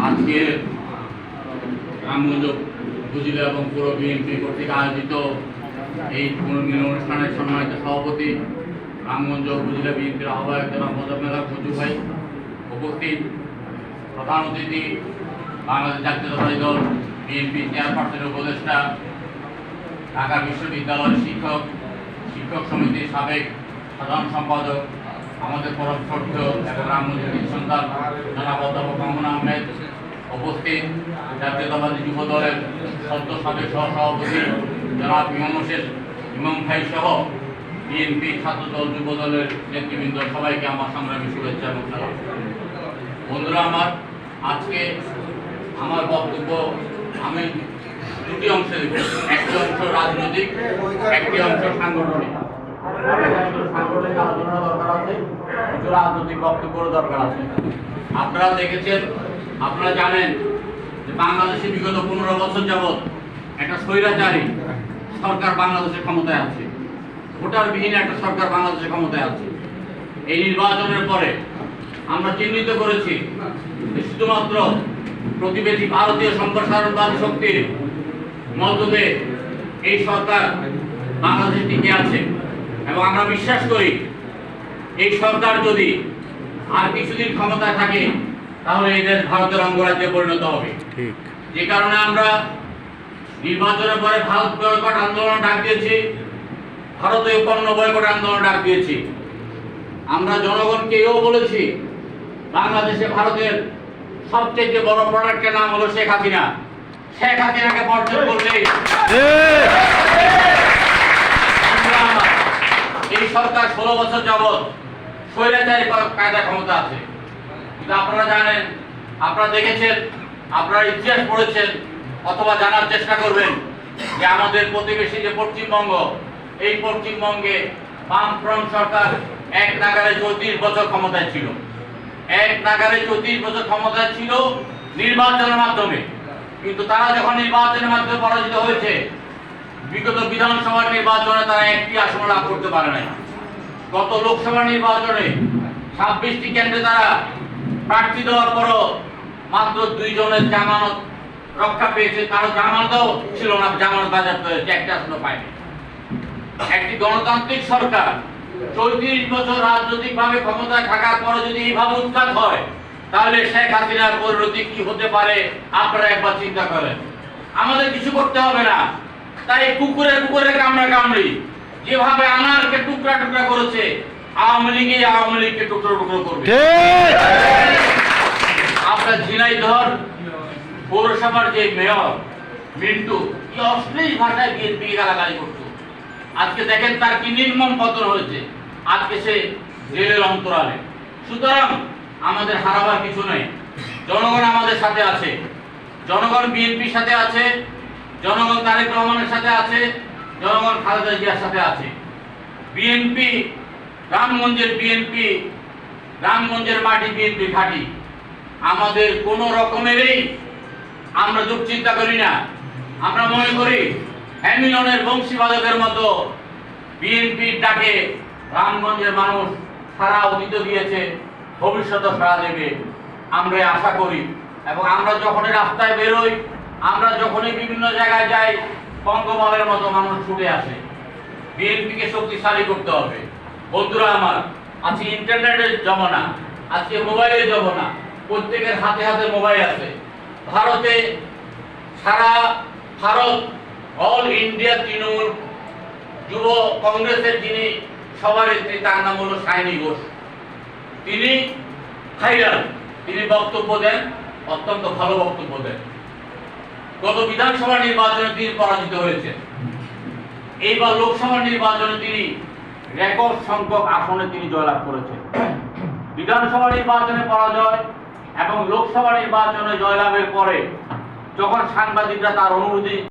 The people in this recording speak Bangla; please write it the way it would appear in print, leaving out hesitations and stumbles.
আজকে রামগঞ্জ উপজেলা এবং পুরো বিএনপি কর্তৃক আয়োজিত এই পুনর্মিলন অনুষ্ঠানের সম্মানিত সভাপতি রামগঞ্জ উপজেলা বিএনপির আহ্বায়ক জনাব মোজাম্মেল হক মঞ্জু ভাই, উপস্থিত প্রধান অতিথি বাংলাদেশ জাতীয়তাবাদী দল বিএনপি চেয়ারপারসনের উপদেষ্টা, ঢাকা বিশ্ববিদ্যালয়ের শিক্ষক সমিতির সাবেক সাধারণ সম্পাদক, আমাদের পরম শ্রদ্ধেয় এবং রামগঞ্জের সন্তান জনাব অধ্যাপক মামুন আহমেদ, উপস্থিত জাতীয়তাবাদী যুব দলের সদ্য সাবেক সহসভাপতি জনাব ইমাম ভাই সহ বিএনপি ছাত্রদল যুব দলের নেতৃবৃন্দ, সবাইকে আমার সংগ্রামী শুভেচ্ছা এবং সালাম। বন্ধুরা আমার, আজকে আমার বক্তব্য আমি দুটি অংশে দেব। একটি অংশ রাজনৈতিক, একটি অংশ সাংগঠনিক। সাংগঠনিক আলোচনা দরকার আছে, কিছু রাজনৈতিক বক্তব্যের দরকার আছে। আপনারা দেখেছেন, আপনারা জানেন যে বাংলাদেশে বিগত 15 বছর যাবৎ একটা স্বৈরাচারী সরকার বাংলাদেশের ক্ষমতায় আছে, ভোটারবিহীন একটা সরকার বাংলাদেশের ক্ষমতায় আছে। এই নির্বাচনের পরে আমরা চিহ্নিত করেছি যে শুধুমাত্র প্রতিবেশী ভারতীয় সম্প্রসারণবাদী শক্তির মদদে এই সরকার বাংলাদেশে টিকে আছে, এবং আমরা বিশ্বাস করি এই সরকার যদি আর কিছুদিন ক্ষমতায় থাকে তাহলে এই দেশ ভারতের অঙ্গরাজ্যে পরিণত হবে। যে কারণে আমরা নির্বাচনের পরে ভারত বয়কট আন্দোলন ডাক দিয়েছি, ভারতীয় পণ্য বয়কট আন্দোলন ডাক দিয়েছি। আমরা জনগণকে এও বলেছি, বাংলাদেশে ভারতের সবচেয়ে বড় প্রোডাক্টের নাম হলো শেখ হাসিনা। শেখ হাসিনাকে বর্জন করলে এই সরকার 16 বছর যাবৎ স্বৈরাচারী কায়দা ক্ষমতা আছে। কিন্তু আপনারা জানেন, আপনারা দেখেছেন, আপনারা ইতিহাস পড়েছেন অথবা জানার চেষ্টা করবেন যে আমাদের প্রতিবেশী যে পশ্চিমবঙ্গ, এই পশ্চিমবঙ্গে বামফ্রন্ট সরকার এক নাগারে 34 বছর ক্ষমতায় ছিল। এক নাগারে 34 বছর ক্ষমতায় ছিল নির্বাচনের মাধ্যমে। কিন্তু তারা যখন নির্বাচনের মাধ্যমে পরাজিত হয়েছে, বিগত বিধানসভা নির্বাচনে তারা একটি আসন লাভ করতে পারে নাই। গত লোকসভা নির্বাচনে 26টি কেন্দ্রে তারা প্রার্থী দেওয়ার পরও মাত্র 2 জনের জামানত রক্ষা পেয়েছে। কারো জামানতও ছিল না, জামানত বাজেয়াপ্ত হয়েছে, একটা আসনও পায়নি। একটি গণতান্ত্রিক সরকার 34 বছর রাজনৈতিকভাবে ক্ষমতায় থাকার পরে যদি এইভাবে উৎখাত হয়, তাহলে শেখ হাসিনার পরিণতি কি হতে পারে আপনারা একবার চিন্তা করেন। আমাদের কিছু করতে হবে না, তাই কুকুরের কামড়ি যেভাবে আনারকে টুকরা টুকরা করেছে, আওয়ামী লীগকে টুকরো টুকরো করবে। আপনার ঝিনাইদহ পৌরসভার যে মেয়র মিন্টু, কি অশ্লীল ভাষায় বিএনপি গালাগালি করত। আজকে দেখেন তার কি নির্মম পতন হয়েছে, আজকে সে জেলের অন্তরালে। সুতরাং আমাদের হারাবার কিছু নেই। জনগণ আমাদের সাথে আছে, জনগণ বিএনপির সাথে আছে, জনগণ তারেক রহমানের সাথে আছে, জনগণ খালেদা জিয়ার সাথে আছে। বিএনপি রামগঞ্জের মাটি বিএনপি ঘাঁটি। আমাদের কোন রকমেরই আমরা দুশ্চিন্তা করি না। আমরা মনে করি হ্যামিলনের বংশীবাদকের মতো বিএনপির ডাকে রামগঞ্জের মানুষ সারা অতীত দিয়েছে, ভবিষ্যতে সারা দেবে আমরা আশা করি। এবং আমরা যখনই রাস্তায় বেরোই, আমরা যখনই বিভিন্ন জায়গায় যাই, বঙ্গবলের মতো মানুষ ছুটে আসে। বিএনপিকে শক্তিশালী করতে হবে। বন্ধুরা আমার, আজকে ইন্টারনেটের জমানা, আজকে মোবাইলের জমানা, প্রত্যেকের হাতে হাতে মোবাইল আছে। ভারত অল ইন্ডিয়া তৃণমূল যুব কংগ্রেসের যিনি সভানেত্রী, তার নাম হলো সায়নী ঘোষ। তিনি ভাইরাল, তিনি বক্তব্য দেন, অত্যন্ত ভালো বক্তব্য দেন। গত বিধানসভা নির্বাচনে তিনি পরাজিত হয়েছেন। এইবার লোকসভা নির্বাচনে তিনি রেকর্ড সংখ্যক আসনে তিনি জয়লাভ করেছেন। বিধানসভা নির্বাচনে পরাজয় এবং লোকসভা নির্বাচনে জয়লাভের পরে যখন সাংবাদিকরা তার অনুরোধে